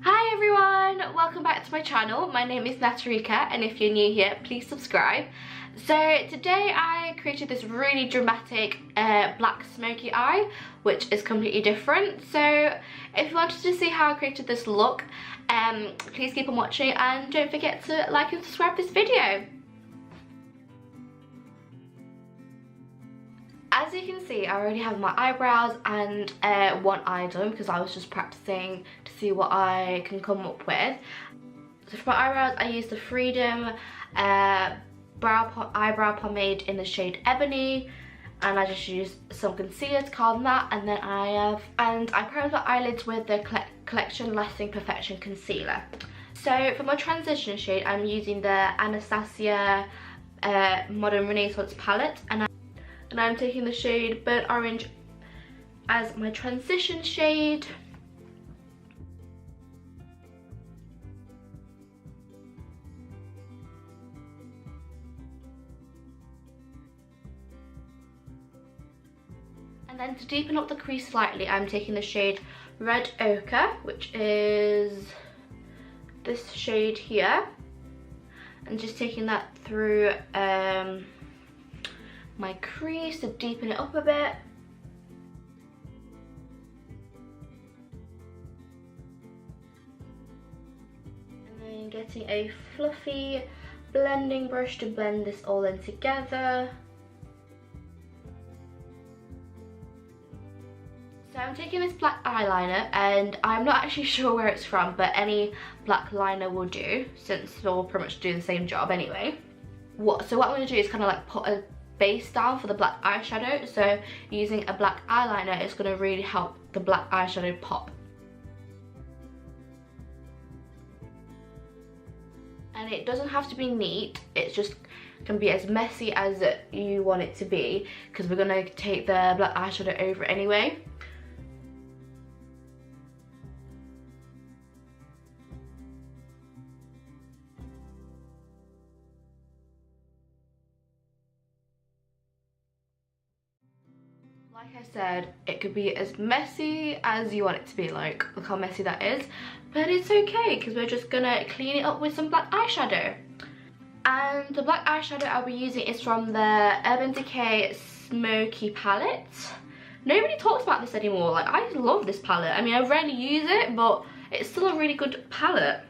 Hi everyone, welcome back to my channel. My name is Anastasia, and if you're new here, please subscribe. So today I created this really dramatic black smoky eye, which is completely different. So if you wanted to see how I created this look, please keep on watching and don't forget to like and subscribe this video. As you can see, I already have my eyebrows and one eye done because I was just practicing to see what I can come up with. So for my eyebrows, I used the Freedom eyebrow pomade in the shade Ebony, and I just used some concealer to calm that, and then I primed my eyelids with the Collection Lasting Perfection concealer. So for my transition shade, I'm using the Anastasia Modern Renaissance palette, and I'm taking the shade Burnt Orange as my transition shade. And then to deepen up the crease slightly, I'm taking the shade Red Ochre, which is this shade here, and just taking that through my crease to deepen it up a bit. And then getting a fluffy blending brush to blend this all in together. So I'm taking this black eyeliner, and I'm not actually sure where it's from, but any black liner will do, since they'll pretty much do the same job anyway. So what I'm going to do is kind of like put a base down for the black eyeshadow. So using a black eyeliner is going to really help the black eyeshadow pop. And it doesn't have to be neat, it's just can be as messy as you want it to be, because we're going to take the black eyeshadow over it anyway. Like I said, it could be as messy as you want it to be. Like, look how messy that is. But it's okay, because we're just gonna clean it up with some black eyeshadow. And the black eyeshadow I'll be using is from the Urban Decay Smokey palette. Nobody talks about this anymore. Like, I love this palette. I mean, I rarely use it, but it's still a really good palette.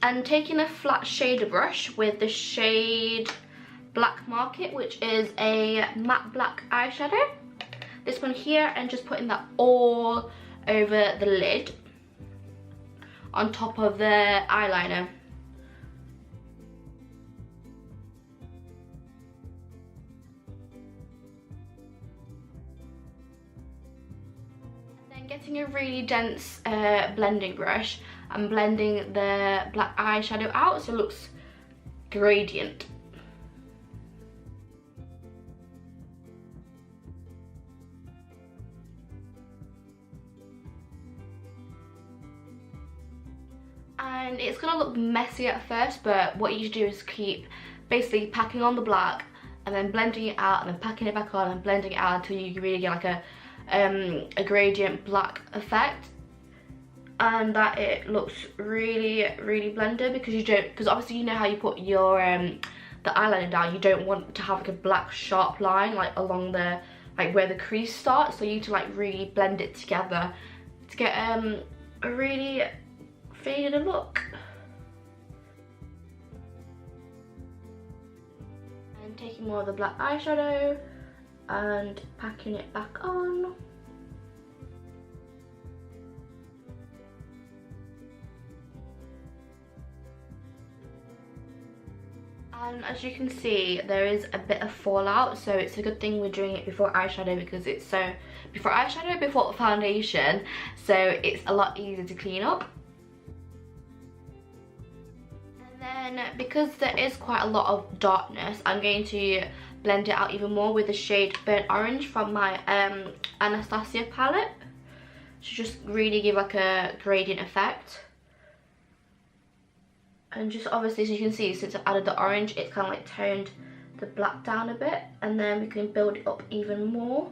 And taking a flat shader brush with the shade Black Market, which is a matte black eyeshadow. This one here, and just putting that all over the lid on top of the eyeliner. And then getting a really dense blending brush and blending the black eyeshadow out so it looks gradient. And it's gonna look messy at first, but what you should do is keep basically packing on the black and then blending it out and then packing it back on and blending it out until you really get like a gradient black effect, and that it looks really blended, because obviously you know how you put your the eyeliner down, you don't want to have like a black sharp line like along the where the crease starts, so you need to like really blend it together to get a really faded look. And taking more of the black eyeshadow and packing it back on. And as you can see, there is a bit of fallout, so it's a good thing we're doing it before eyeshadow, because it's before foundation, so it's a lot easier to clean up. And then because there is quite a lot of darkness, I'm going to blend it out even more with the shade Burnt Orange from my Anastasia palette, to just really give like a gradient effect. And just obviously, as you can see, since I've added the orange, it's kind of like toned the black down a bit, and then we can build it up even more.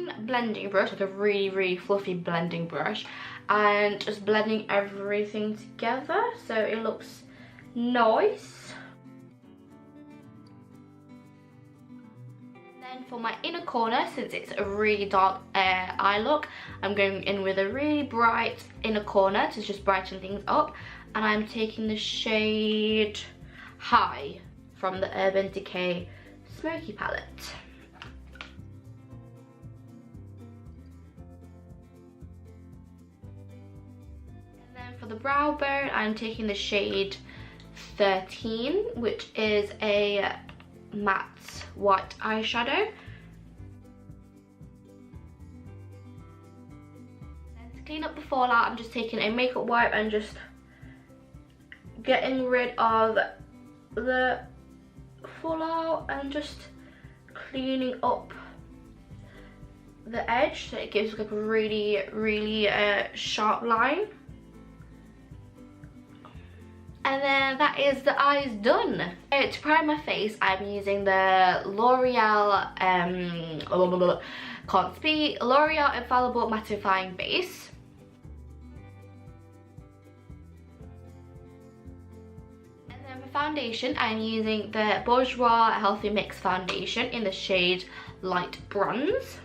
thin blending brush, like a really fluffy blending brush, and just blending everything together so it looks nice. Then for my inner corner, since it's a really dark eye look, I'm going in with a really bright inner corner to just brighten things up, and I'm taking the shade High from the Urban Decay Smokey palette. And then for the brow bone, I'm taking the shade 13, which is a matte white eyeshadow. Then to clean up the fallout, I'm just taking a makeup wipe and just getting rid of the fallout and just cleaning up the edge so it gives like a really sharp line. And then that is the eyes done. To prime my face, I'm using the L'Oreal L'Oreal Infallible mattifying base. Foundation, I'm using the Bourjois Healthy Mix foundation in the shade Light Bronze,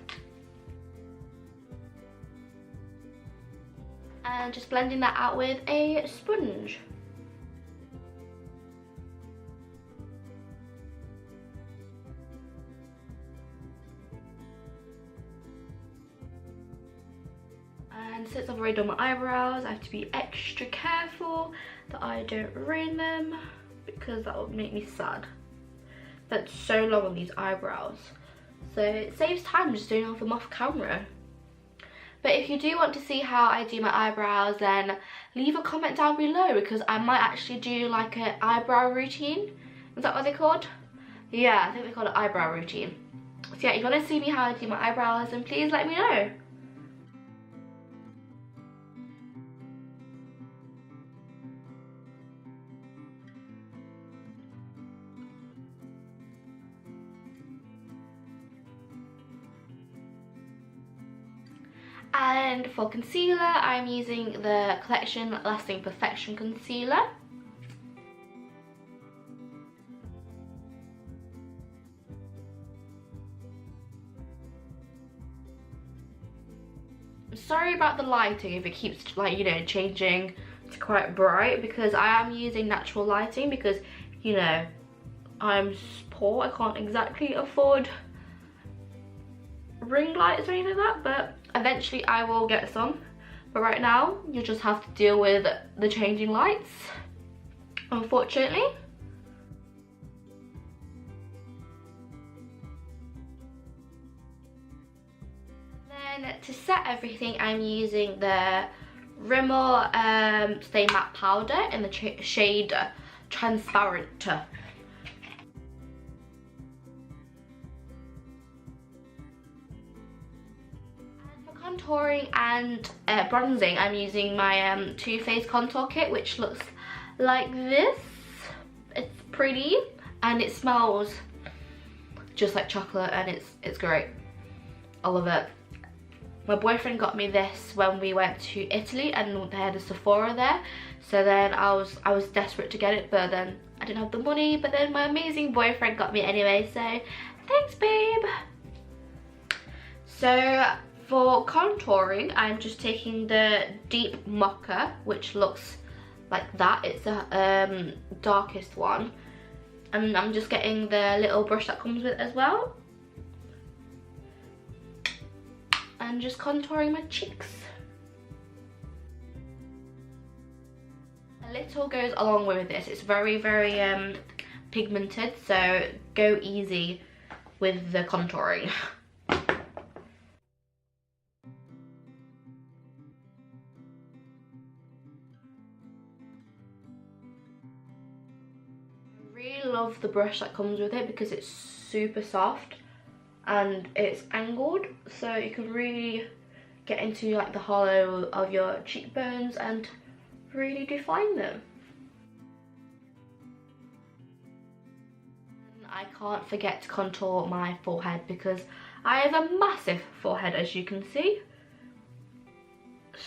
and just blending that out with a sponge. And since I've already done my eyebrows, I have to be extra careful that I don't ruin them, because that would make me sad. That's so long on these eyebrows, so it saves time just doing them off camera. But if you do want to see how I do my eyebrows, then leave a comment down below, because I might actually do like an eyebrow routine. Is that what they're called? Yeah, I think they call it eyebrow routine. So yeah, if you want to see me how I do my eyebrows, then please let me know. And for concealer, I'm using the Collection Lasting Perfection concealer. I'm sorry about the lighting if it keeps, like, you know, changing to quite bright, because I am using natural lighting because, you know, I'm poor. I can't exactly afford ring lights or anything like that, but eventually I will get some. But right now you just have to deal with the changing lights, unfortunately. And then to set everything, I'm using the Rimmel Stay Matte Powder in the shade Transparent. Contouring and bronzing, I'm using my Too Faced contour kit, which looks like this. It's pretty and it smells just like chocolate, and it's great. I love it. My boyfriend got me this when we went to Italy and they had a Sephora there, so then I was desperate to get it, but then I didn't have the money, but then my amazing boyfriend got me anyway, so thanks babe. So for contouring, I'm just taking the Deep Mocha, which looks like that. It's the darkest one. And I'm just getting the little brush that comes with it as well. And just contouring my cheeks. A little goes along with this. It's very pigmented, so go easy with the contouring. Love the brush that comes with it because it's super soft and it's angled, so you can really get into like the hollow of your cheekbones and really define them. I can't forget to contour my forehead because I have a massive forehead, as you can see.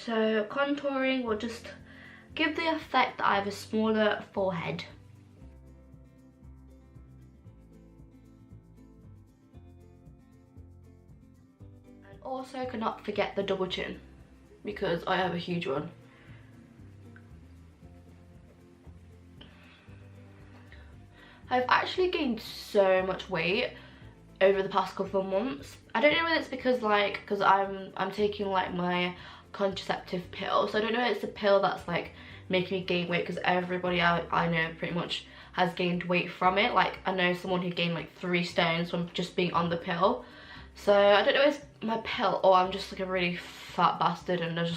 So contouring will just give the effect that I have a smaller forehead. And also cannot forget the double chin, because I have a huge one. I've actually gained so much weight over the past couple of months. I don't know whether it's because I'm taking like my contraceptive pill, so I don't know if it's the pill that's like making me gain weight, because everybody I know pretty much has gained weight from it. Like I know someone who gained like 3 stones from just being on the pill. So I don't know if it's my pill or I'm just like a really fat bastard and I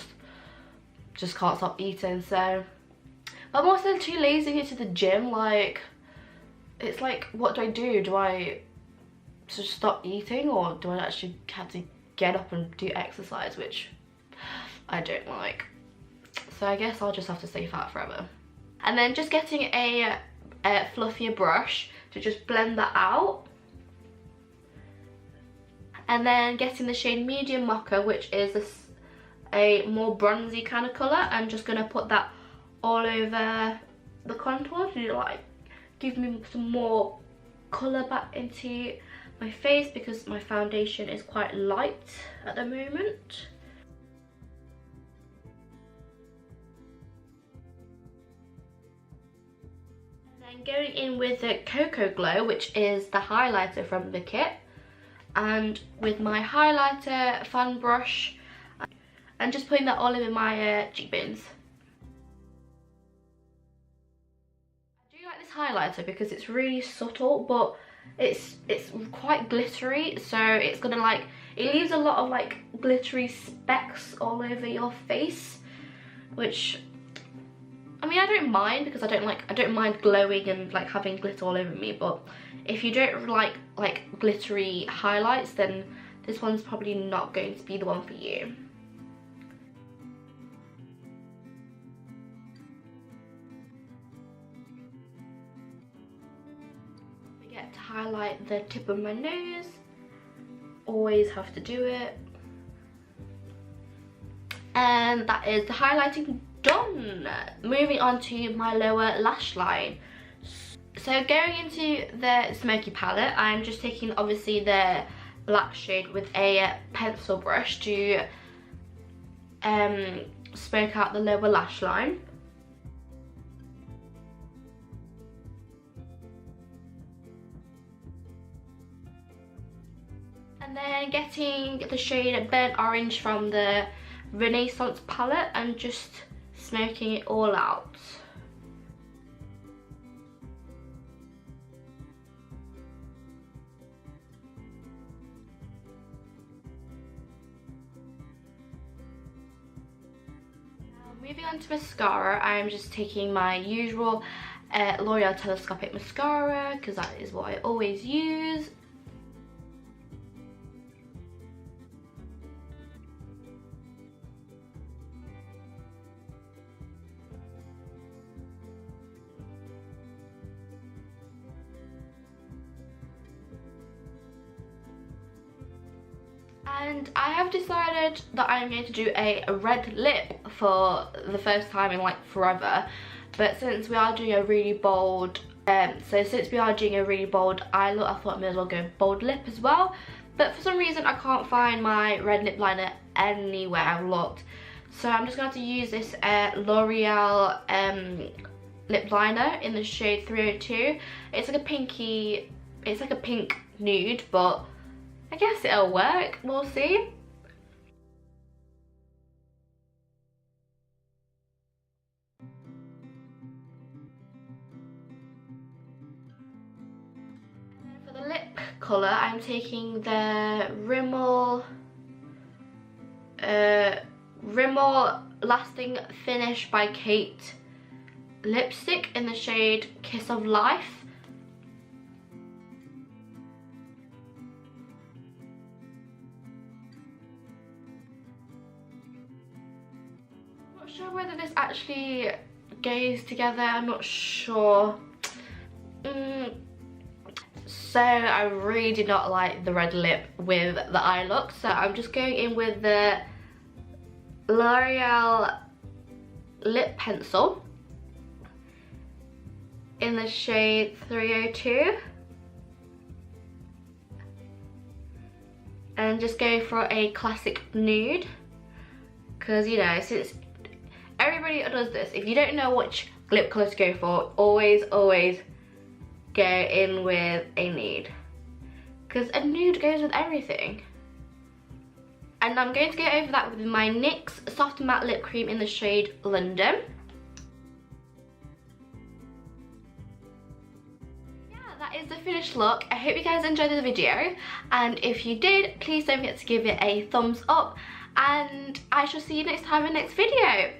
just can't stop eating. So I'm also too lazy to get to the gym. Like it's like, what do? Do I just stop eating, or do I actually have to get up and do exercise, which I don't like. So I guess I'll just have to stay fat forever. And then just getting a fluffier brush to just blend that out. And then getting the shade Medium Mocha, which is a more bronzy kind of colour, and just gonna put that all over the contour to like give me some more colour back into my face, because my foundation is quite light at the moment. And then going in with the Cocoa Glow, which is the highlighter from the kit, and with my highlighter fan brush, and just putting that all over my cheekbones. Highlighter because it's really subtle, but it's quite glittery, so it's gonna like, it leaves a lot of like glittery specks all over your face, which I mean I don't mind, because I don't mind glowing and like having glitter all over me. But if you don't like glittery highlights, then this one's probably not going to be the one for you. To highlight the tip of my nose, always have to do it. And that is the highlighting done. Moving on to my lower lash line. So going into the Smokey palette, I'm just taking obviously the black shade with a pencil brush to smoke out the lower lash line. And then getting the shade Burnt Orange from the Renaissance palette and just smoking it all out. Now moving on to mascara, I'm just taking my usual L'Oreal Telescopic mascara, because that is what I always use. And I have decided that I'm going to do a red lip for the first time in like forever. But since we are doing a really bold, eye look, I thought I may as well go bold lip as well. But for some reason I can't find my red lip liner anywhere I've looked. So I'm just going to have to use this L'Oreal lip liner in the shade 302. It's like a pinky, it's like a pink nude, but I guess it'll work, we'll see. And then for the lip colour, I'm taking the Rimmel Lasting Finish by Kate lipstick in the shade Kiss of Life. Sure whether this actually goes together, I'm not sure. So I really did not like the red lip with the eye look, so I'm just going in with the L'Oreal lip pencil in the shade 302, and just go for a classic nude, because you know, since everybody does this, if you don't know which lip colour to go for, always go in with a nude, because a nude goes with everything. And I'm going to go over that with my NYX Soft Matte Lip Cream in the shade London. Yeah, that is the finished look. I hope you guys enjoyed the video, and if you did, please don't forget to give it a thumbs up, and I shall see you next time in the next video.